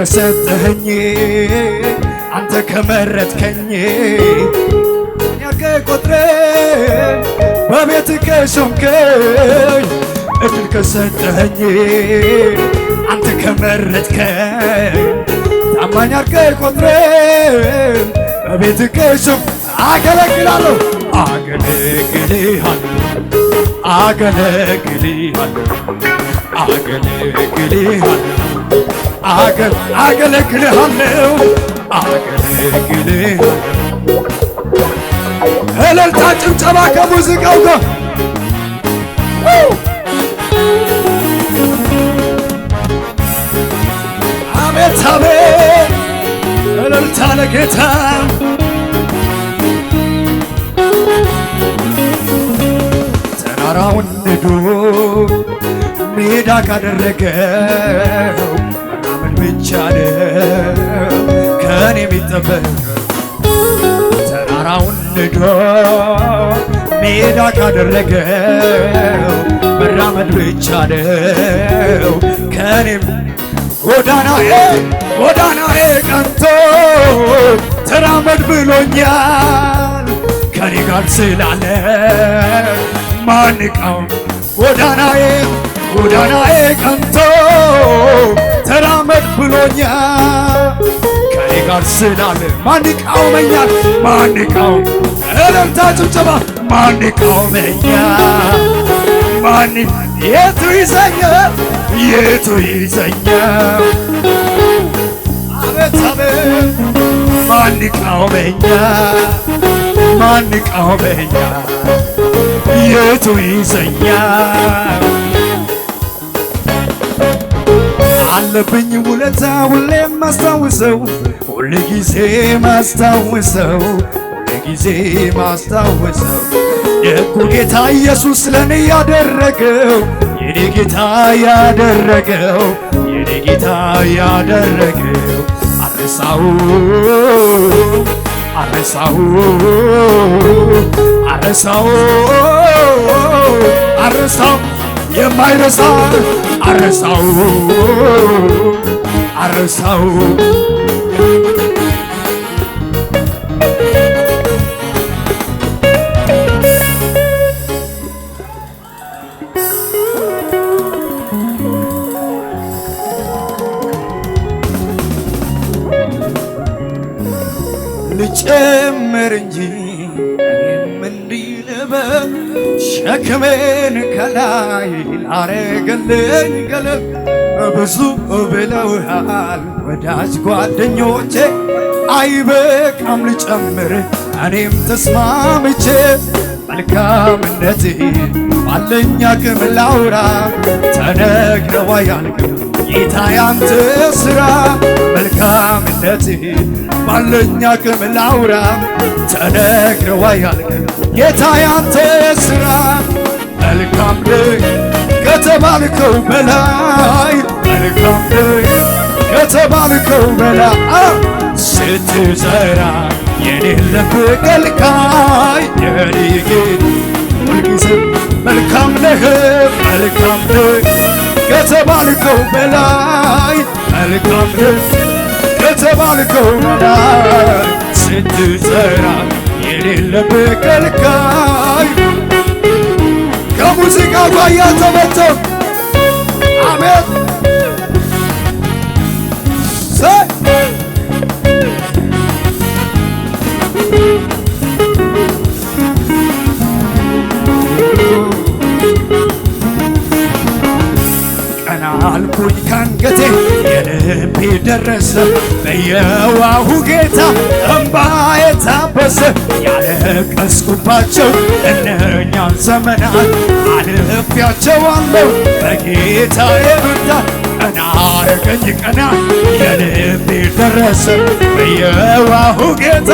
ከሰጠኸኝ አንተ ከመረጥከኝ ያከቆጥረ በቤት ከሾምከኝ እድል ከሰጠኸኝ አንተ ከመረጥከኝ ታማኝ አድርገህ ቆጥረህ በቤት ከሾም አገለግላለሁ አገለግልሃለሁ አገለግልሃለሁ አገለግልሃለሁ አገለግልሃለሁ አገለግልሃለሁ እልልታ ጭብጨባ ከሙዚቃው ጋር አቤት አቤት እልልታ ለጌታ ተራራውን ንዶ ሜዳ ካደረገው መራመድ ብቻ ነው ከኔ የሚጠበቀው ተራራውን ንዶ ሜዳ ካደረገው መራመድ ብቻ ነው ከኔ ጎዳናዬ ቀንቶ ተራመድ ብሎኛል ከኔ ጋር ስላለ ማንቃው ጎዳናዬ ቀንቶ ተራመድ ብሎኛል ከኔ ጋር ስላለ ማንቃውመኛል ማንቃው እልልታ ጭብጨባ ማንቃውመኛል የቱ ይዘኛል አቤት አቤት ማንቃውመኛል የቱ ይዘኛል አለብኝ ውለታ ሁሌም ማስታውሰው ሁልጊዜ ማስታውሰው የእኩ ጌታ ኢየሱስ ለኔ ያደረገው የኔ ጌታ ያደረገው አረሳው የማይረሳ አረሳው ልጨምር እንጂ እኔም እንዲህ ልበል ሸክሜን ከላይ ላረገልኝ ገለል ብዙ ብለውሃል ወዳጅ ጓደኞቼ አይበቃም ልጨምር እኔም ተስማምቼ መልካምነትህ ባለኝ አቅም ላውራ ተነግረው አያልቅም ጌታ ያንተ ሥራ መልካምነትህ ባለኝ አቅም ላውራ ተነግረው አያልቅም ጌታ ያንተ ሥራ መልካም ነህ ከተባልከው በላይ መልካም ነህ ከተባልከው በላይ ስትዘራ የሌለብህ ከልካይ የኔ ጌታ ሁልጊዜ መልካም ነህ ከተባልከው በላይ መልካም ነህ ከተባልከው በላይ ስትዘራ የሌለብህ ከልካይ ከሙዚቃ ጋር ያተበተብ አሜን ቀና አልኩኝ ካንገቴ የልቤ ደረሰ በየዋሁ ጌታ እምባዬ ታበሰ ያለቀስኩባቸው እነኛን ዘመናት አልፌያቸዋለሁ በጌታዬ ብርታት ቀና አረገኝ ቀና የልቤ ደረሰ በየዋሁ ጌታ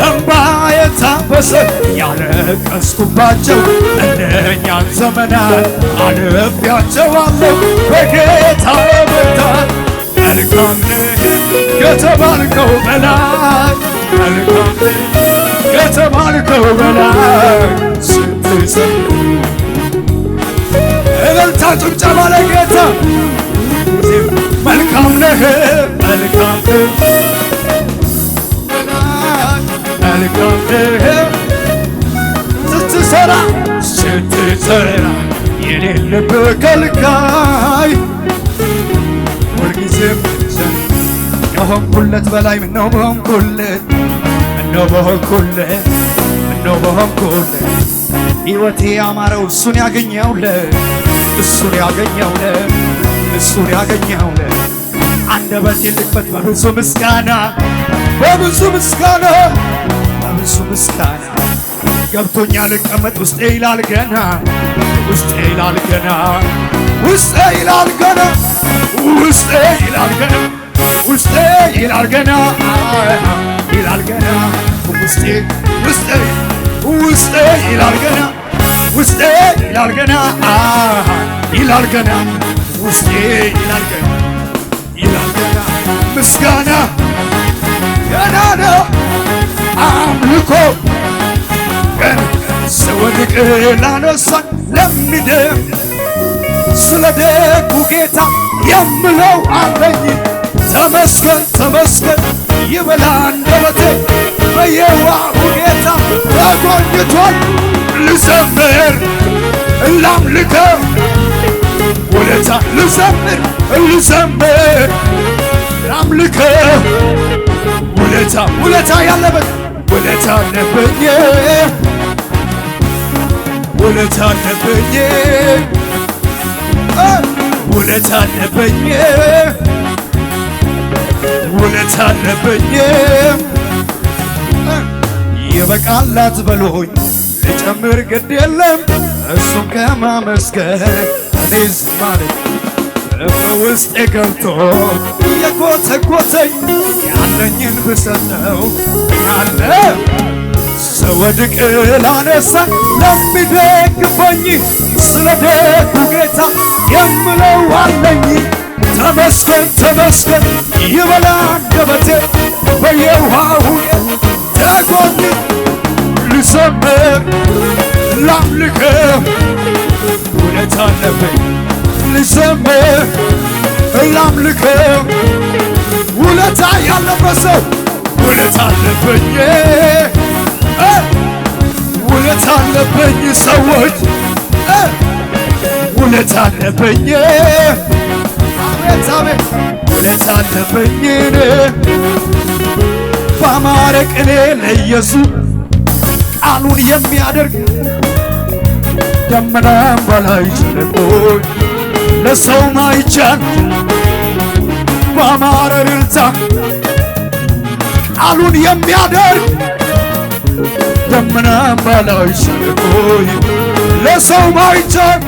እምባዬ ታበሰ ያለቀስኩባቸው እነኛን ዘመናት አልፌያቸዋለሁ በጌታዬ ብርታት መልካም ነህ ከተባልከው በላይ መልካም ነህ ከተባልከው በላይ ስትሰጥ እልልታ ጭብጨባ ለጌታ መልካም ነህ መልካም መልካም ስትሰራ የሌለብህ ከልካይ ሁልጊዜም ከሆንኩለት በላይ ምነው በሆንኩለት ሕይወቴ ያማረው እሱን ያገኘውለ አንደበቴ ልክፈት በብዙ ምስጋና ገብቶኛል ልቀመጥ ውስጤ ይላል ገና ምስጋና ገና ነው አምልኮ ስወድቅ ላነሳኝ ለሚድን ስለ ደጉ ጌታ የምለው አለኝ ተመስገን ይበል አንደበቴ በየዋሁ ጌታ ተጎብኝቷል ልዘምር ላምልከው ውለታ ልዘምር ላምልከው ውለታ ያለበት ውለታ አለብኝ ይበቃላት በሎኝ ልጨምር ግድ የለም እሱን ከማመስገን እኔስ ማለት በውስጤ ገብቶ የጎተጎተኝ ያለኝን ብሰጠው አለ ስወድቅ ላነሳኝ ለሚደግፈኝ ስለ ደጉ ጌታ የምለው አለኝ ተመስገን ይበል አንደበቴ በየውሃው ተጎኝ ልዘምር ላምልከው ውለታ አለብኝ ልዘምር ላምልከው ውለታ ያለበት ሰው ውለታ አለብኝ ሰዎች ውለታ አለብኝ አቤት ውለታ አለብኝ ባማረ ቅኔ ለኢየሱስ ቃሉን የሚያደርግ ደመናም በላይ ሸለቆች ለሰው ማይቻል ባማረ እልልታ ቃሉን የሚያደርግ ደመናም በላይ ሸለቆች ለሰው ማይቻል